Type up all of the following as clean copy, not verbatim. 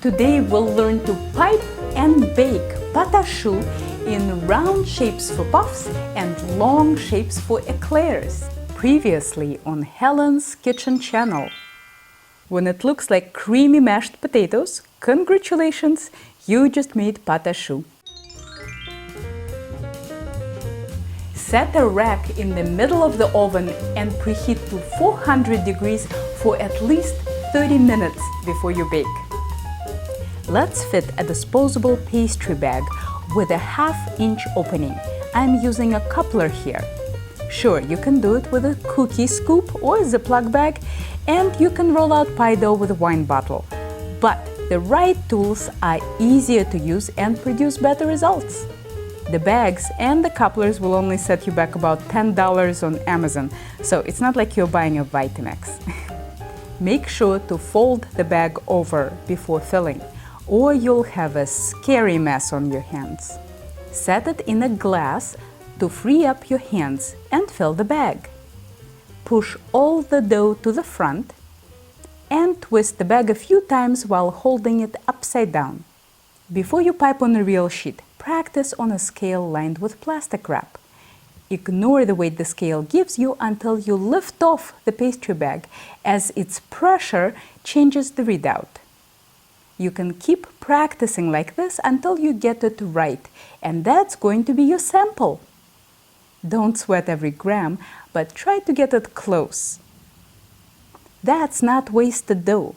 Today we'll learn to pipe and bake pate choux in round shapes for puffs and long shapes for eclairs. Previously on Helen's Kitchen channel. When it looks like creamy mashed potatoes, congratulations, you just made pate choux. Set a rack in the middle of the oven and preheat to 400 degrees for at least 30 minutes before you bake. Let's fit a disposable pastry bag with a ½ opening. I'm using a coupler here. Sure, you can do it with a cookie scoop or Ziploc bag, and you can roll out pie dough with a wine bottle. But the right tools are easier to use and produce better results. The bags and the couplers will only set you back about $10 on Amazon, so it's not like you're buying a Vitamix. Make sure to fold the bag over before filling, or you'll have a scary mess on your hands. Set it in a glass to free up your hands and fill the bag. Push all the dough to the front and twist the bag a few times while holding it upside down. Before you pipe on a real sheet, practice on a scale lined with plastic wrap. Ignore the weight the scale gives you until you lift off the pastry bag, as its pressure changes the readout. You can keep practicing like this until you get it right, and that's going to be your sample. Don't sweat every gram, but try to get it close. That's not wasted dough.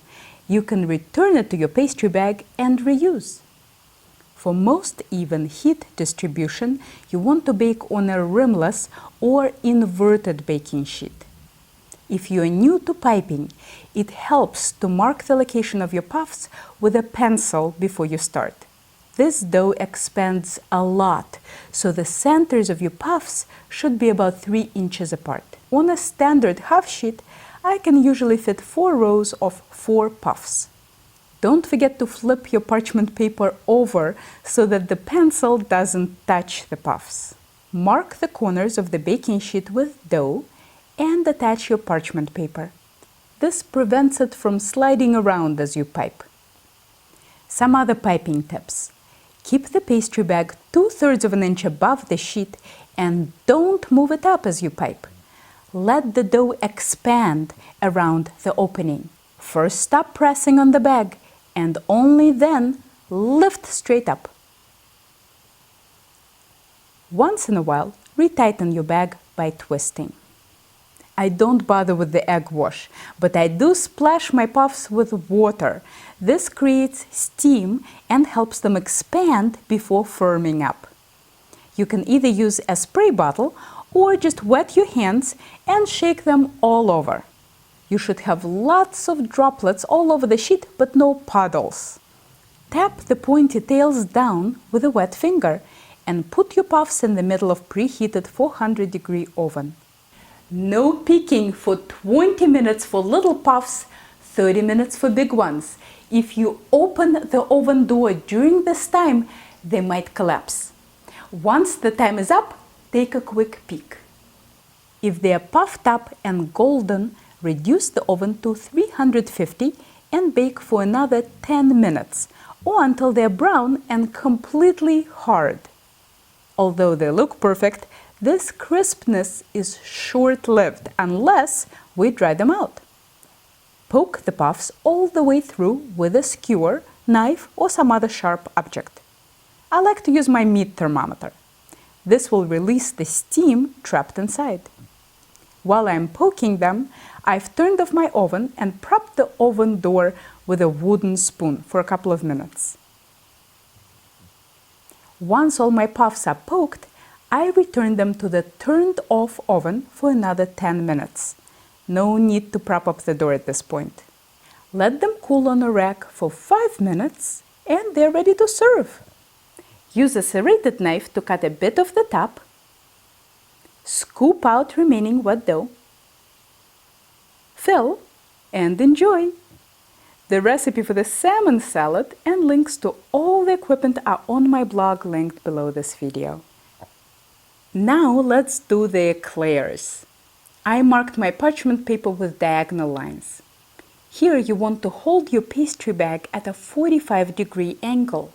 You can return it to your pastry bag and reuse. For most even heat distribution, you want to bake on a rimless or inverted baking sheet. If you are new to piping, it helps to mark the location of your puffs with a pencil before you start. This dough expands a lot, so the centers of your puffs should be about 3 inches apart. On a standard half sheet, I can usually fit 4 rows of 4 puffs. Don't forget to flip your parchment paper over so that the pencil doesn't touch the puffs. Mark the corners of the baking sheet with dough and attach your parchment paper. This prevents it from sliding around as you pipe. Some other piping tips. Keep the pastry bag 2/3 of an inch above the sheet and don't move it up as you pipe. Let the dough expand around the opening. First stop pressing on the bag and only then lift straight up. Once in a while, retighten your bag by twisting. I don't bother with the egg wash, but I do splash my puffs with water. This creates steam and helps them expand before firming up. You can either use a spray bottle or just wet your hands and shake them all over. You should have lots of droplets all over the sheet, but no puddles. Tap the pointy tails down with a wet finger and put your puffs in the middle of preheated 400-degree oven. No peeking for 20 minutes for little puffs, 30 minutes for big ones. If you open the oven door during this time, they might collapse. Once the time is up, take a quick peek. If they are puffed up and golden, reduce the oven to 350 and bake for another 10 minutes, or until they're brown and completely hard. Although they look perfect, this crispness is short-lived unless we dry them out. Poke the puffs all the way through with a skewer, knife, or some other sharp object. I like to use my meat thermometer. This will release the steam trapped inside. While I'm poking them, I've turned off my oven and propped the oven door with a wooden spoon for a couple of minutes. Once all my puffs are poked, I return them to the turned-off oven for another 10 minutes. No need to prop up the door at this point. Let them cool on a rack for 5 minutes and they're ready to serve. Use a serrated knife to cut a bit of the top. Scoop out remaining wet dough. Fill and enjoy. The recipe for the salmon salad and links to all the equipment are on my blog linked below this video. Now let's do the eclairs. I marked my parchment paper with diagonal lines. Here you want to hold your pastry bag at a 45-degree angle.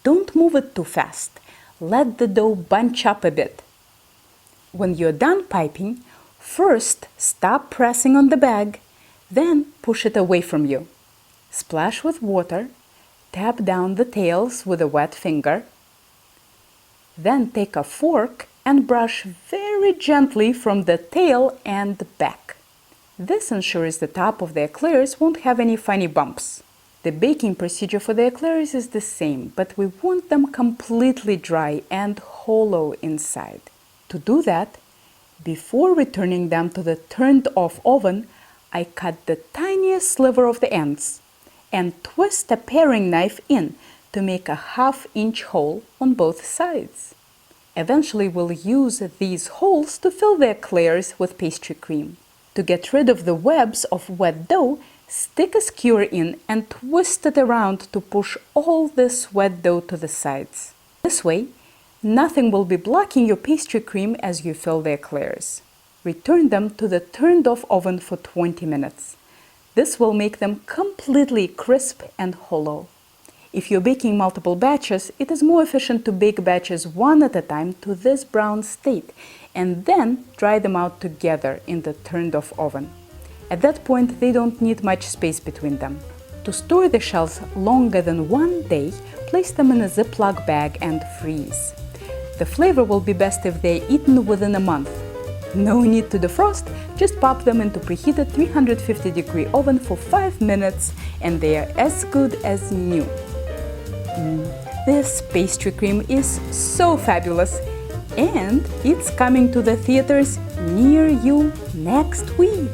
Don't move it too fast. Let the dough bunch up a bit. When you're done piping, first stop pressing on the bag, then push it away from you. Splash with water, tap down the tails with a wet finger. Then take a fork and brush very gently from the tail and back. This ensures the top of the eclairs won't have any funny bumps. The baking procedure for the eclairs is the same, but we want them completely dry and hollow inside. To do that, before returning them to the turned-off oven, I cut the tiniest sliver of the ends and twist a paring knife in to make a half-inch hole on both sides. Eventually, we'll use these holes to fill the eclairs with pastry cream. To get rid of the webs of wet dough, stick a skewer in and twist it around to push all this wet dough to the sides. This way, nothing will be blocking your pastry cream as you fill the eclairs. Return them to the turned-off oven for 20 minutes. This will make them completely crisp and hollow. If you're baking multiple batches, it is more efficient to bake batches one at a time to this brown state and then dry them out together in the turned-off oven. At that point, they don't need much space between them. To store the shells longer than 1 day, place them in a Ziploc bag and freeze. The flavor will be best if they're eaten within a month. No need to defrost, just pop them into preheated 350-degree oven for 5 minutes and they are as good as new. This pastry cream is so fabulous, and it's coming to the theaters near you next week.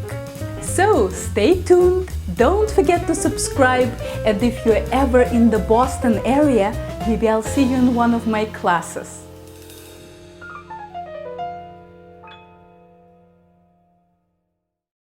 So stay tuned, don't forget to subscribe, and if you're ever in the Boston area, maybe I'll see you in one of my classes.